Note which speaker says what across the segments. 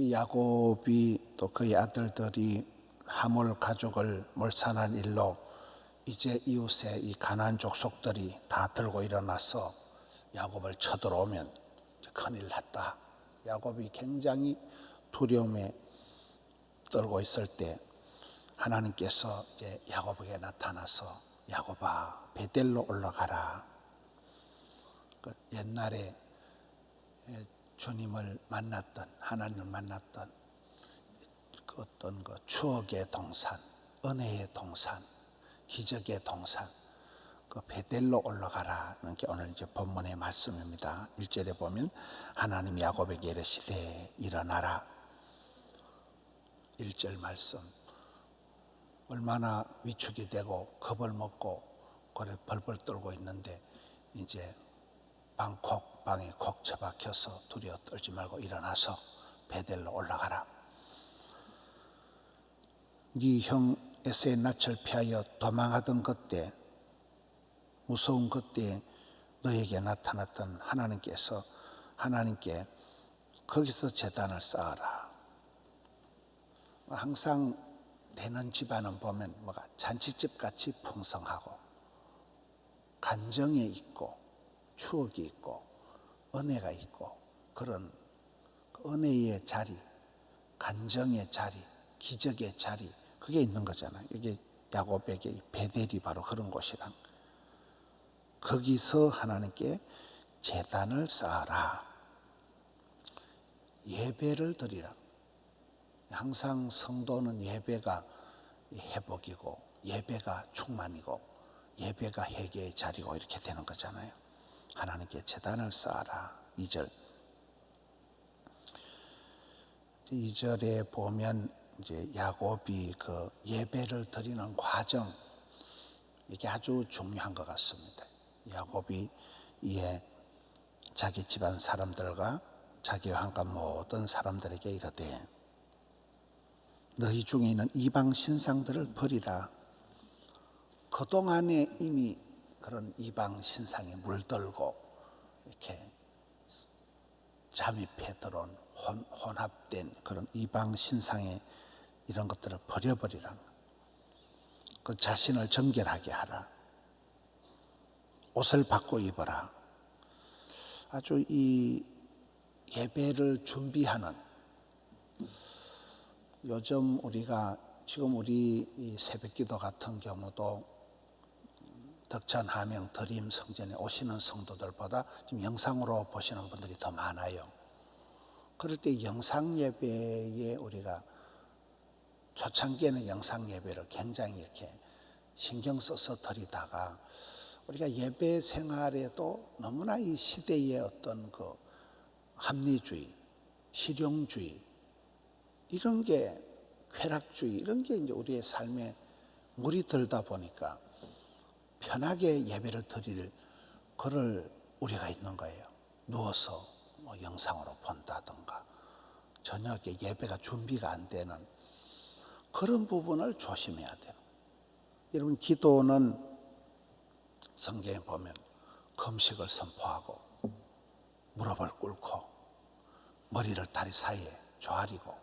Speaker 1: 이 야곱이 또 그의 아들들이 하몰 가족을 몰살한 일로 이제 이웃의 이 가나안 족속들이 다 들고 일어나서 야곱을 쳐들어오면 큰일 났다. 야곱이 굉장히 두려움에 떨고 있을 때 하나님께서 이제 야곱에게 나타나서 야곱아 베델로 올라가라. 그 옛날에 주님을 만났던 하나님을 만났던 그 어떤 그 추억의 동산, 은혜의 동산, 기적의 동산, 그 베델로 올라가라는 게 오늘 이제 본문의 말씀입니다. 1절에 보면 하나님 야곱에게 이르시되 일어나라. 1절 말씀. 얼마나 위축이 되고 겁을 먹고 그래 벌벌 떨고 있는데 이제 방에 콕 처박혀서 두려워 떨지 말고 일어나서 베델로 올라가라. 네 형 에서의 낯을 피하여 도망하던 그때 무서운 그때 너에게 나타났던 하나님께 거기서 제단을 쌓아라. 항상 되는 집안은 보면 뭐가 잔치집 같이 풍성하고 간정이 있고 추억이 있고 은혜가 있고 그런 은혜의 자리, 간정의 자리, 기적의 자리 그게 있는 거잖아요. 이게 야곱에게 베델이 바로 그런 곳이란. 거기서 하나님께 제단을 쌓아라. 예배를 드리라. 항상 성도는 예배가 회복이고 예배가 충만이고 예배가 회개의 자리고 이렇게 되는 거잖아요. 하나님께 제단을 쌓아라. 2절에 보면 이제 야곱이 그 예배를 드리는 과정 이게 아주 중요한 것 같습니다. 야곱이 이에 자기 집안 사람들과 자기와 함께 모든 사람들에게 이르되 너희 중에 있는 이방 신상들을 버리라. 그동안에 이미 그런 이방 신상에 물들고 이렇게 잠입해 들어온 혼합된 그런 이방 신상의 이런 것들을 버려버리라. 그 자신을 정결하게 하라. 옷을 바꿔 입어라. 아주 이 예배를 준비하는 요즘 우리가 지금 우리 이 새벽기도 같은 경우도 덕천 하명 드림 성전에 오시는 성도들보다 지금 영상으로 보시는 분들이 더 많아요. 그럴 때 영상 예배에 우리가 초창기에는 영상 예배를 굉장히 이렇게 신경 써서 드리다가 우리가 예배 생활에도 너무나 이 시대의 어떤 그 합리주의, 실용주의 이런 게 쾌락주의 이런 게 이제 우리의 삶에 물이 들다 보니까 편하게 예배를 드릴 그럴 우리가 있는 거예요. 누워서 뭐 영상으로 본다든가 저녁에 예배가 준비가 안 되는 그런 부분을 조심해야 돼요. 여러분 기도는 성경에 보면 금식을 선포하고 무릎을 꿇고 머리를 다리 사이에 조아리고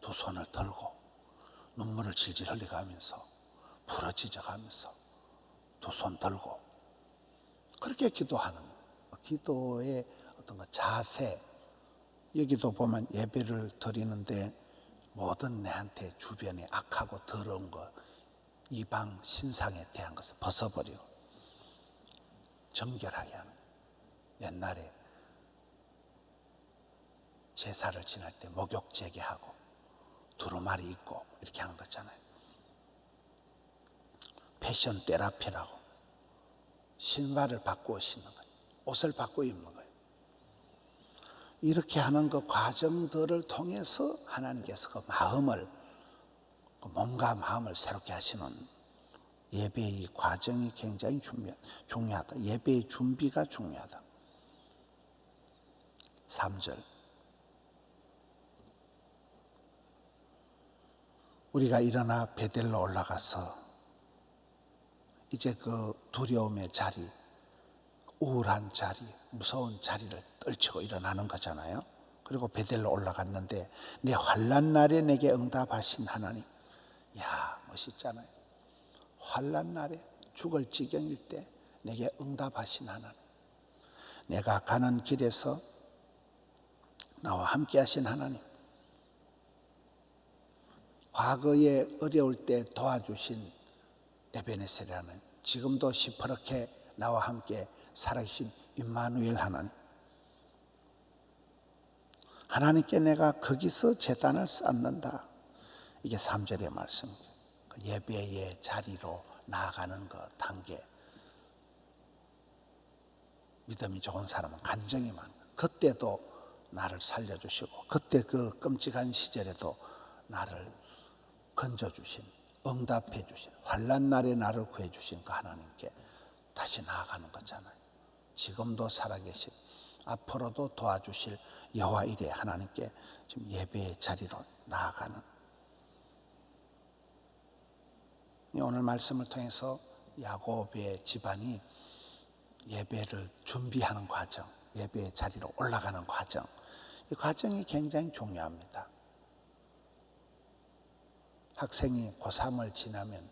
Speaker 1: 두 손을 들고 눈물을 질질 흘려가면서 부러지져가면서 두 손 들고 그렇게 기도하는 기도의 어떤 그 자세 여기도 보면 예배를 드리는데 모든 내한테 주변에 악하고 더러운 것 이방 신상에 대한 것을 벗어버리고 정결하게 하는 옛날에 제사를 지낼 때 목욕 재개하고 두루마리 입고 이렇게 하는 거잖아요. 패션 테라피라고 신발을 바꾸어 신는 거예요. 옷을 바꾸어 입는 거예요. 이렇게 하는 그 과정들을 통해서 하나님께서 그 마음을 그 몸과 마음을 새롭게 하시는 예배의 이 과정이 굉장히 중요하다. 예배의 준비가 중요하다. 3절 우리가 일어나 베델로 올라가서 이제 그 두려움의 자리, 우울한 자리, 무서운 자리를 떨치고 일어나는 거잖아요. 그리고 베델로 올라갔는데 내 환난 날에 내게 응답하신 하나님. 야, 멋있잖아요. 환난 날에 죽을 지경일 때 내게 응답하신 하나님. 내가 가는 길에서 나와 함께 하신 하나님. 과거에 어려울 때 도와주신 에베네셀이라는, 지금도 시퍼렇게 나와 함께 살아계신 임마누엘 하나님. 하나님께 내가 거기서 제단을 쌓는다. 이게 3절의 말씀입니다. 예배의 자리로 나아가는 그 단계. 믿음이 좋은 사람은 간증이 많다. 그때도 나를 살려주시고, 그때 그 끔찍한 시절에도 나를 건져주신, 응답해주신, 환난 날에 나를 구해주신 그 하나님께 다시 나아가는 거잖아요. 지금도 살아계신, 앞으로도 도와주실 여호와 이레 하나님께 지금 예배의 자리로 나아가는, 오늘 말씀을 통해서 야곱의 집안이 예배를 준비하는 과정, 예배의 자리로 올라가는 과정, 이 과정이 굉장히 중요합니다. 학생이 고3을 지나면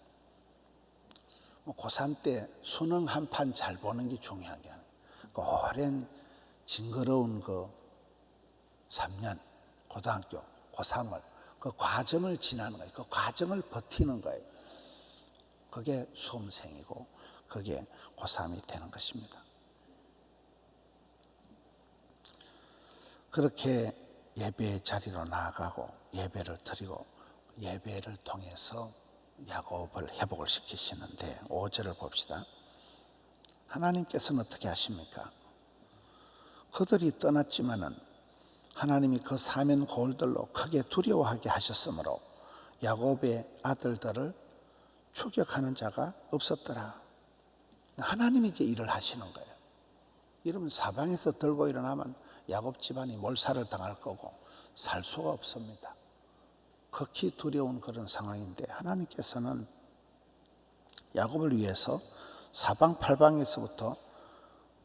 Speaker 1: 고3 때 수능 한 판 잘 보는 게 중요한 게 아니에요. 그 오랜 징그러운 그 3년 고등학교 고3을, 그 과정을 지나는 거예요. 그 과정을 버티는 거예요. 그게 수험생이고 그게 고3이 되는 것입니다. 그렇게 예배의 자리로 나아가고 예배를 드리고 예배를 통해서 야곱을 회복을 시키시는데 5절을 봅시다. 하나님께서는 어떻게 하십니까? 그들이 떠났지만은 하나님이 그 사면 고울들로 크게 두려워하게 하셨으므로 야곱의 아들들을 추격하는 자가 없었더라. 하나님이 이제 일을 하시는 거예요. 이러면 사방에서 들고 일어나면 야곱 집안이 몰살을 당할 거고 살 수가 없습니다. 극히 두려운 그런 상황인데 하나님께서는 야곱을 위해서 사방팔방에서부터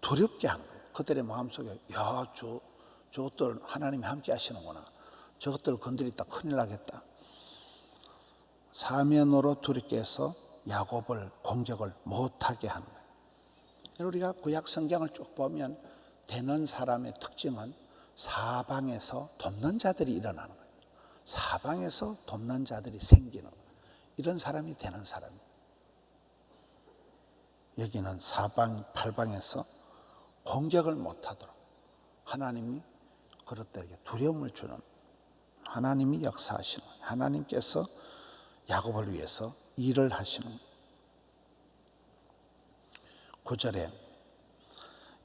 Speaker 1: 두렵게 한 거예요. 그들의 마음속에 저것들 하나님이 함께 하시는구나. 저것들 건드리다 큰일 나겠다. 사면으로 두렵게 해서 야곱을 공격을 못하게 하는 거예요. 우리가 구약 성경을 쭉 보면 되는 사람의 특징은 사방에서 돕는 자들이 일어나는 거예요. 사방에서 돕는 자들이 생기는 거예요. 이런 사람이 되는 사람이에요. 여기는 사방팔방에서 공격을 못하도록 하나님이 그렇다게 두려움을 주는, 하나님이 역사하시는, 하나님께서 야곱을 위해서 일을 하시는. 9절에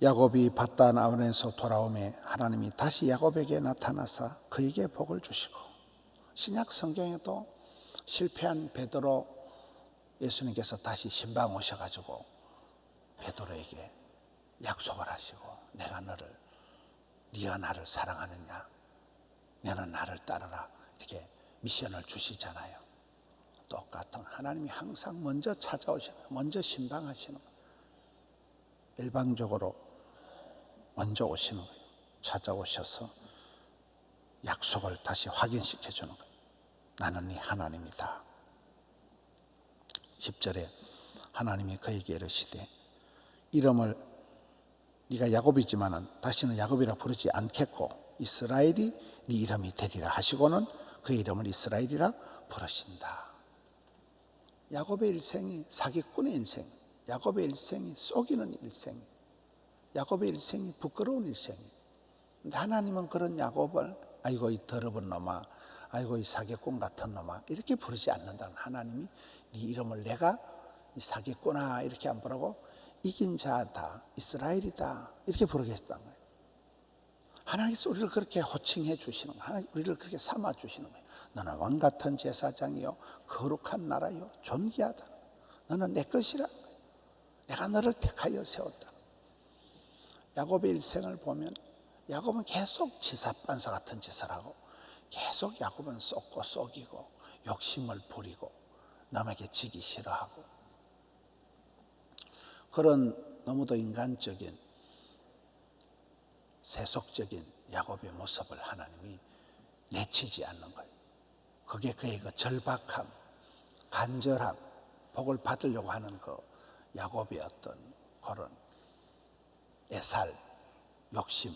Speaker 1: 야곱이 밧단 아론에서 돌아오매 하나님이 다시 야곱에게 나타나사 그에게 복을 주시고, 신약 성경에도 실패한 베드로 예수님께서 다시 신방 오셔가지고 베드로에게 약속을 하시고, 내가 네가 나를 사랑하느냐, 너는 나를 따르라, 이렇게 미션을 주시잖아요. 똑같은 하나님이 항상 먼저 찾아오시는, 먼저 신방하시는 거예요. 일방적으로 먼저 오시는 거예요. 찾아오셔서 약속을 다시 확인시켜 주는 거예요. 나는 네 하나님이다. 10절에 하나님이 그에게 이르시되 이름을 네가 야곱이지만은 다시는 야곱이라 부르지 않겠고 이스라엘이 네 이름이 되리라 하시고는 그 이름을 이스라엘이라 부르신다. 야곱의 일생이 사기꾼의 일생, 야곱의 일생이 속이는 일생, 야곱의 일생이 부끄러운 일생이. 근데 하나님은 그런 야곱을 아이고 이 더러운 놈아, 아이고 이 사기꾼 같은 놈아 이렇게 부르지 않는다는, 하나님이 네 이름을 내가 이 사기꾼아 이렇게 안 부르고 이긴 자다, 이스라엘이다 이렇게 부르겠다는 거예요. 하나님께서 우리를 그렇게 호칭해 주시는 거예요. 하나님 우리를 그렇게 삼아 주시는 거예요. 너는 왕 같은 제사장이요 거룩한 나라요 존귀하다. 너는 내 것이라. 내가 너를 택하여 세웠다. 야곱의 일생을 보면 야곱은 계속 지사반사 같은 짓을 하고, 계속 야곱은 쏟고 속이고 욕심을 부리고 남에게 지기 싫어하고, 그런 너무도 인간적인 세속적인 야곱의 모습을 하나님이 내치지 않는 거예요. 그게 그의 그 절박함, 간절함, 복을 받으려고 하는 그 야곱의 어떤 그런 애살, 욕심,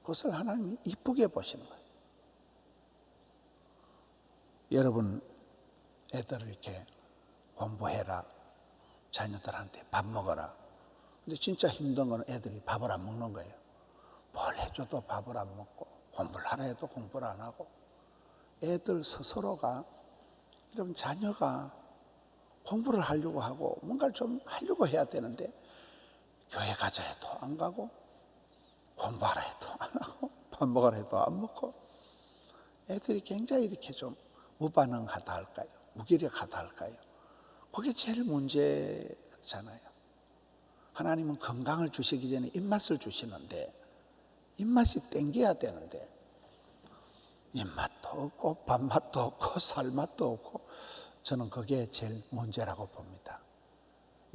Speaker 1: 그것을 하나님이 이쁘게 보시는 거예요. 여러분 애들을 이렇게 공부해라, 자녀들한테 밥 먹어라. 근데 진짜 힘든 거는 애들이 밥을 안 먹는 거예요. 뭘 해줘도 밥을 안 먹고, 공부를 하라 해도 공부를 안 하고. 애들 스스로가, 여러분 자녀가 공부를 하려고 하고 뭔가를 좀 하려고 해야 되는데, 교회 가자 해도 안 가고, 공부하라 해도 안 하고, 밥 먹으라 해도 안 먹고. 애들이 굉장히 이렇게 좀 무반응하다 할까요? 무기력하다 할까요? 그게 제일 문제잖아요. 하나님은 건강을 주시기 전에 입맛을 주시는데, 입맛이 땡겨야 되는데 입맛도 없고 밥맛도 없고 살맛도 없고, 저는 그게 제일 문제라고 봅니다.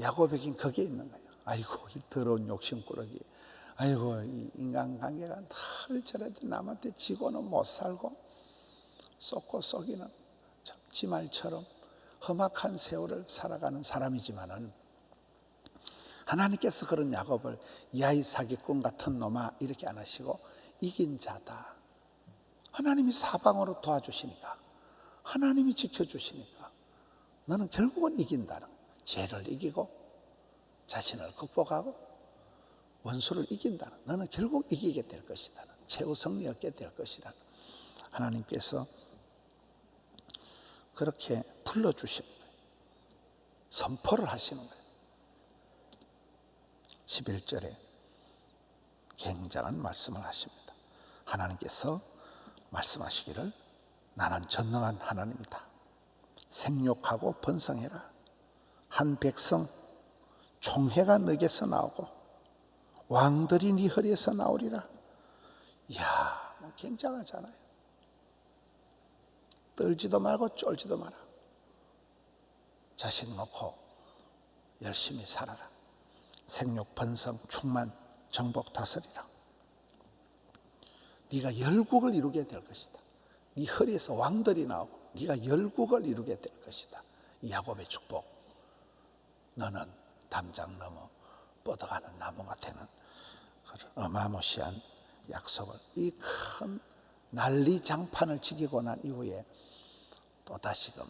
Speaker 1: 야곱에겐 그게 있는 거예요. 아이고 이 더러운 욕심꾸러기, 아이고 이 인간관계가 늘 저래도 남한테 지고는 못 살고 썩고 썩이는 참 지말처럼 험악한 세월을 살아가는 사람이지만은, 하나님께서 그런 야곱을 이 아이 사기꾼 같은 놈아 이렇게 안 하시고 이긴 자다. 하나님이 사방으로 도와주시니까, 하나님이 지켜주시니까 너는 결국은 이긴다는, 죄를 이기고 자신을 극복하고 원수를 이긴다는, 너는 결국 이기게 될 것이다, 최후 승리 얻게 될 것이다. 하나님께서 그렇게 불러주시는 거예요. 선포를 하시는 거예요. 11절에 굉장한 말씀을 하십니다. 하나님께서 말씀하시기를, 나는 전능한 하나님이다. 생육하고 번성해라. 한 백성 총회가 너에게서 나오고 왕들이 네 허리에서 나오리라. 이야, 뭐 굉장하잖아요. 떨지도 말고 쫄지도 마라. 자식 놓고 열심히 살아라. 생육 번성 충만 정복 다스리라. 네가 열국을 이루게 될 것이다. 네 허리에서 왕들이 나오고 네가 열국을 이루게 될 것이다. 이 야곱의 축복. 너는 담장 넘어 뻗어가는 나무가 되는 그런 어마무시한 약속을, 이 큰 난리 장판을 지키고 난 이후에 또 다시금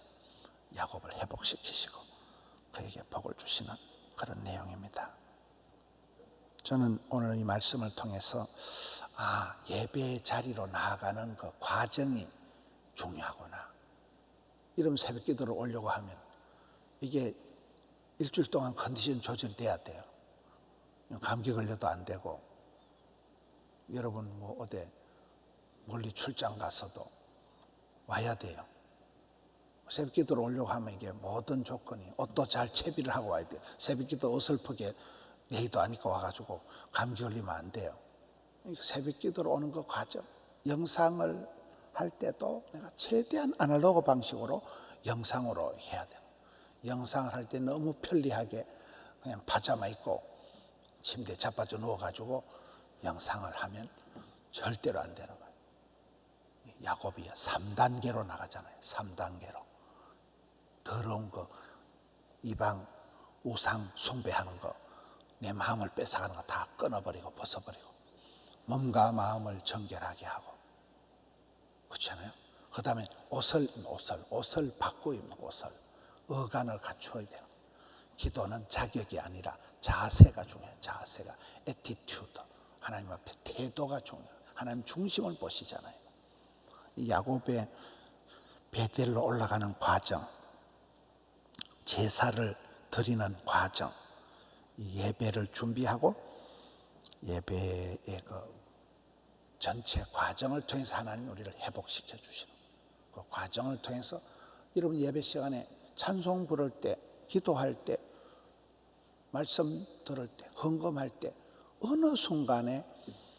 Speaker 1: 야곱을 회복시키시고 그에게 복을 주시는 그런 내용입니다. 저는 오늘 이 말씀을 통해서 예배의 자리로 나아가는 그 과정이 중요하구나. 이러면 새벽 기도를 오려고 하면 이게 일주일 동안 컨디션 조절이 돼야 돼요. 감기 걸려도 안 되고, 여러분 뭐 어디 멀리 출장 가서도 와야 돼요. 새벽 기도를 오려고 하면 이게 모든 조건이, 옷도 잘 채비를 하고 와야 돼요. 새벽 기도 어설프게 내의도 안 입고 와가지고 감기 걸리면 안 돼요. 새벽 기도로 오는 그 과정, 영상을 할 때도 내가 최대한 아날로그 방식으로 영상으로 해야 돼요. 영상을 할 때 너무 편리하게 그냥 파자마 입고 침대에 자빠져 누워가지고 영상을 하면 절대로 안 되는 거예요. 야곱이 3단계로 나가잖아요. 3단계로. 더러운 거, 이방 우상 숭배하는 거, 내 마음을 뺏어가는 거 다 끊어버리고 벗어버리고 몸과 마음을 정결하게 하고, 그렇잖아요. 그 다음에 옷을 바꾸어 입는, 옷을 어간을 갖추어야 돼요. 기도는 자격이 아니라 자세가 중요해요. 자세가, 애티튜드, 하나님 앞에 태도가 중요해요. 하나님 중심을 보시잖아요. 이 야곱의 베델로 올라가는 과정, 제사를 드리는 과정, 예배를 준비하고 예배의 그 전체 과정을 통해서 하나님 우리를 회복시켜 주시는, 그 과정을 통해서 여러분 예배 시간에 찬송 부를 때, 기도할 때, 말씀 들을 때, 헌금할 때 어느 순간에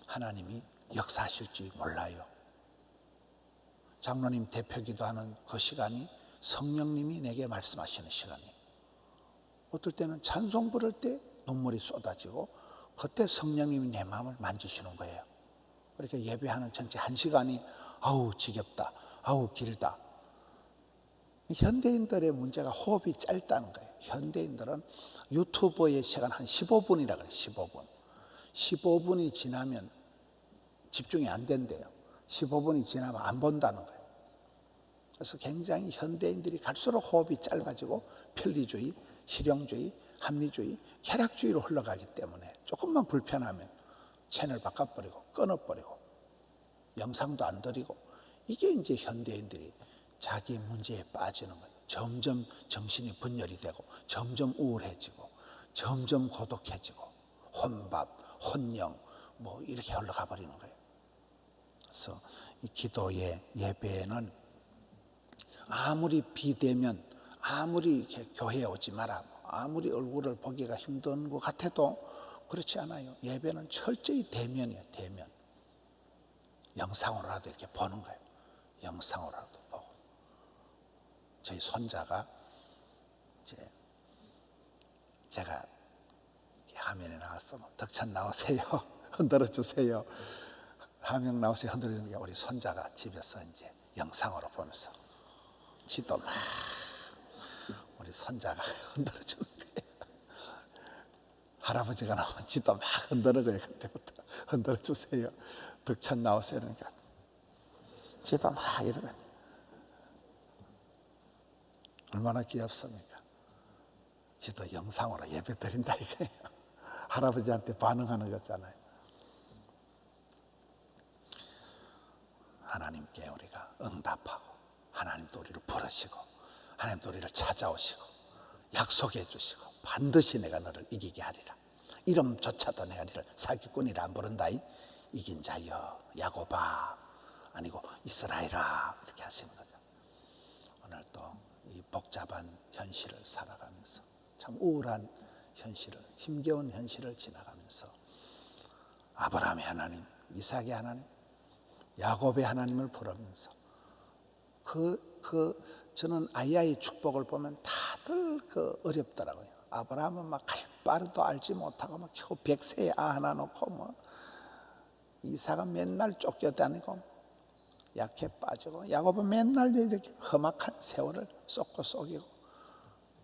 Speaker 1: 하나님이 역사하실지 몰라요. 장로님 대표 기도하는 그 시간이 성령님이 내게 말씀하시는 시간이에요. 어떨 때는 찬송 부를 때 눈물이 쏟아지고 그때 성령님이 내 마음을 만지시는 거예요. 그렇게 예배하는 전체 1시간이 아우 지겹다, 아우 길다. 현대인들의 문제가 호흡이 짧다는 거예요. 현대인들은 유튜버의 시간 한 15분이라 그래요. 15분. 15분이 지나면 집중이 안 된대요. 15분이 지나면 안 본다는 거예요. 그래서 굉장히 현대인들이 갈수록 호흡이 짧아지고 편리주의, 실용주의, 합리주의, 쾌락주의로 흘러가기 때문에 조금만 불편하면 채널 바꿔버리고 끊어버리고 영상도 안 드리고, 이게 이제 현대인들이 자기 문제에 빠지는 거예요. 점점 정신이 분열이 되고 점점 우울해지고 점점 고독해지고 혼밥, 혼영 뭐 이렇게 흘러가 버리는 거예요. 그래서 이 기도의 예배는 아무리 비대면, 아무리 이렇게 교회에 오지 마라, 아무리 얼굴을 보기가 힘든 것 같아도 그렇지 않아요. 예배는 철저히 대면이에요. 대면. 영상으로라도 이렇게 보는 거예요. 영상으로라도 보고. 저희 손자가 이제 제가 화면에 나왔어. 덕천 나오세요. 흔들어 주세요. 화면 나오세요. 흔들어 주는 게 우리 손자가 집에서 이제 영상으로 보면서 지도 막 우리 손자가 흔들어 주는 거예요. 할아버지가 나오면 지도 막 흔드는 거예요. 그때부터 흔들어 주세요. 덕천 나오세요. 그러니까 지도 막 이러면 얼마나 귀엽습니까? 지도 영상으로 예배 드린다 이거예요. 할아버지한테 반응하는 거잖아요. 하나님께 우리가 응답하고 하나님도 우리를 부르시고 하나님도 우리를 찾아오시고 약속해 주시고 반드시 내가 너를 이기게 하리라. 이름조차도 내가 너를 사기꾼이라 안 부른다. 이긴 자여 야곱아 아니고 이스라엘아 이렇게 하시는 거죠. 오늘 또 이 복잡한 현실을 살아가면서 참 우울한 현실을, 힘겨운 현실을 지나가면서 아브라함의 하나님, 이삭의 하나님, 야곱의 하나님을 부르면서 저는 아이의 축복을 보면 다들 어렵더라고요. 아브라함은 막 바로도 알지 못하고 막 겨우 100세에 하나 놓고 뭐 이삭은 맨날 쫓겨다니고 약해 빠지고 야곱은 맨날 이렇게 험악한 세월을 쏟고 속이고,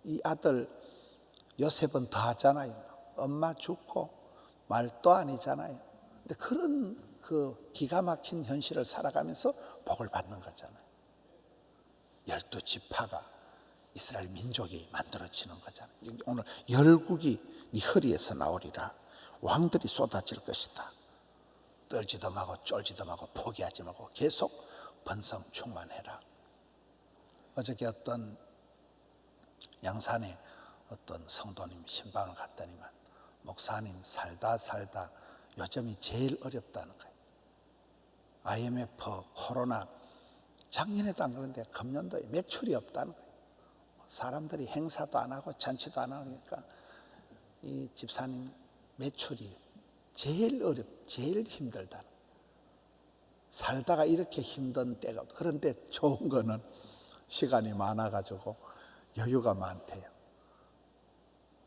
Speaker 1: 이 아들 요셉은 더 하잖아요. 엄마 죽고 말도 아니잖아요. 근데 그런 기가 막힌 현실을 살아가면서 복을 받는 거잖아요. 12지파가 이스라엘 민족이 만들어지는 거잖아요. 오늘 열국이 네 허리에서 나오리라. 왕들이 쏟아질 것이다. 떨지도 말고 쫄지도 말고 포기하지 말고 계속 번성 충만해라. 어저께 어떤 양산에 어떤 성도님 신방을 갔더니만 목사님 살다 요즘이 제일 어렵다는 거예요. IMF, 코로나, 작년에도 안 그런데 금년도에 매출이 없다는 거예요. 사람들이 행사도 안 하고 잔치도 안 하니까 이 집사님 매출이 제일 제일 힘들다. 살다가 이렇게 힘든 때가 없다. 그런데 좋은 거는 시간이 많아가지고 여유가 많대요.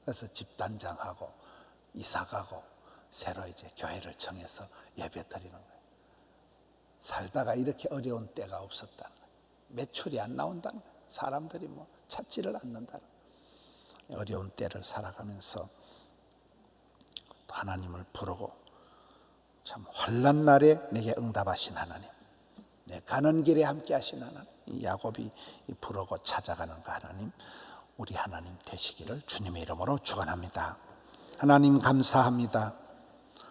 Speaker 1: 그래서 집단장하고 이사가고 새로 이제 교회를 정해서 예배 드리는 거예요. 살다가 이렇게 어려운 때가 없었다는 거예요. 매출이 안 나온다는 거예요. 사람들이 뭐 찾지를 않는다는 거예요. 어려운 때를 살아가면서 또 하나님을 부르고 참 환난 날에 내게 응답하신 하나님, 내 가는 길에 함께 하신 하나님, 이 야곱이 부르고 찾아가는 그 하나님, 우리 하나님 되시기를 주님의 이름으로 축원합니다. 하나님 감사합니다.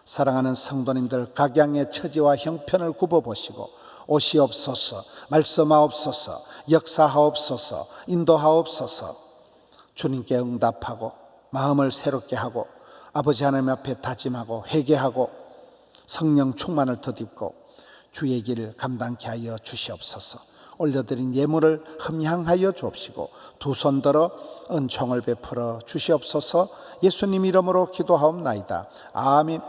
Speaker 1: 사랑하는 성도님들 각양의 처지와 형편을 굽어보시고 오시옵소서, 말씀하옵소서, 역사하옵소서, 인도하옵소서. 주님께 응답하고 마음을 새롭게 하고 아버지 하나님 앞에 다짐하고 회개하고 성령 충만을 덧입고 주의 길을 감당케 하여 주시옵소서. 올려드린 예물을 흠향하여 주옵시고 두 손 들어 은총을 베풀어 주시옵소서. 예수님 이름으로 기도하옵나이다. 아멘.